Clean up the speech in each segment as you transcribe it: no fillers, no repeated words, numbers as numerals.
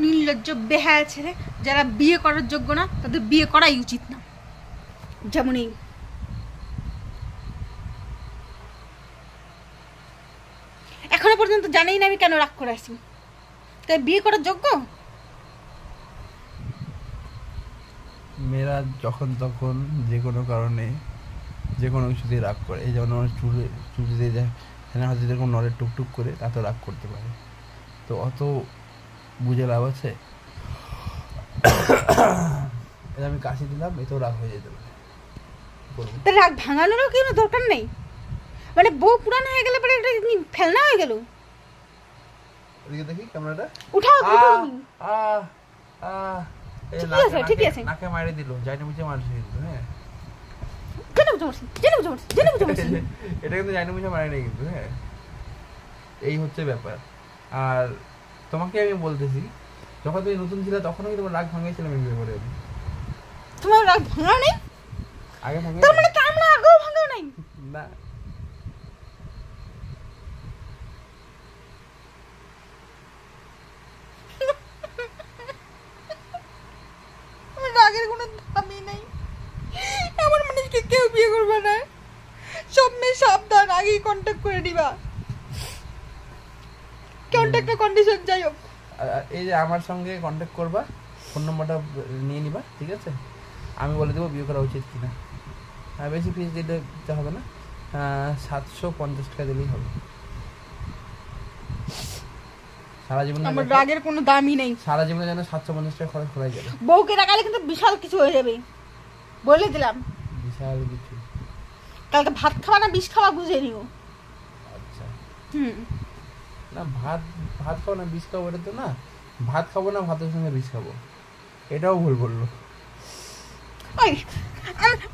নির্লজ্জ বেহায়া ছেলে, যারা বিয়ে করার যোগ্য না তাদের বিয়ে করাই উচিত না। যেমন এই এখনো পর্যন্ত জানেই না আমি কেন রাগ করে আসি, তাই বিয়ে করার যোগ্য? মেয়েরা যখন তখন যে কোনো কারণে যে কোনো কিছু দিয়ে রাগ করে, এই যেমন আমার চুল দিয়ে যায় হ্যাঁ হয়তো যেরকম নড়ে টুকটুক করে তাতে রাগ করতে পারে, তো অত বুঝে লাভ আছে? আমি কাশি দিলাম এতেও রাগ হয়ে যেতে পারে। তার রাগ ভাঙানোরও কোনো দরকার নেই, মানে বউ পুরানো হয়ে গেলে পরে একটা ফেলনা হয়ে গেল। এদিকে দেখি ক্যামেরাটা উঠাও ঠিক আছে নাকে মারি দিল, জানি বুঝে মারছে কিন্তু। হ্যাঁ এটা কিন্তু জানি বুঝে মারি নাই কিন্তু। হ্যাঁ এই হচ্ছে ব্যাপার। আর তোমাকে আমি বলতেছি, যখন তুমি নতুন ছিলে তখনও কি তোমার রাগ ভাঙাইছিলাম বিয়ে করে? আমি তোমার রাগ ভাঙা নেই? আগে ভাঙা, তার মানে আমরা আগেও ভাঙাও নাই না? রাগের কোনো দামই নেই, এমন মানুষকে কেউ বিয়ে করবে না। সব মেয়ে সাবধান, আগেই কন্ট্যাক্ট করে দিবা, কন্ট্যাক্টের কন্ডিশন যাই হোক। এই যে আমার সঙ্গে কন্ট্যাক্ট করবা, ফোন নম্বরটা নিয়ে নিবা, ঠিক আছে? আমি বলে দেবো বিয়ে করা উচিত কিনা। বেশি ফিস দিতে হবে না, 750 টাকা দিলেই হবে। সারা জীবনে আমার রাগের কোনো দামই নেই, সারা জীবনে যেন 750 টাকা খরচ করাই যাবে। বউকে রাগালে কিন্তু বিশাল কিছু হয়ে যাবে বলে দিলাম। বিশাল কিছু? কালকে ভাত খাওয়া না বিষ খাওয়া বুঝে নিও। আচ্ছা না, ভাত খাবো না বিষ খাবো, এটা তো না। ভাত খাবো না, ভাতের সঙ্গে বিষ খাবো, এটাও ভুল বললো।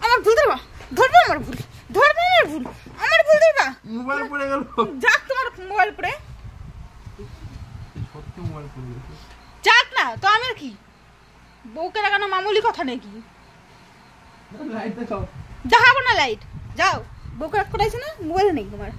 আমার ভুল ধরবা, ধরবা আমার ভুল, ধরবা আমার ভুল, আমার ভুল ধরবা। মোবাইল পড়ে গেল, যাক তোমার মোবাইল পড়ে, সত্যি মোবাইল পড়ে গেছে। যাক না তো আমার কি, বউকে রাগানো মামুলি কথা নাকি? লাইট দেখাও। যাবো না লাইট, যাও। বউকে রাগ করাইছে না, মোবাইল নেই তোমার।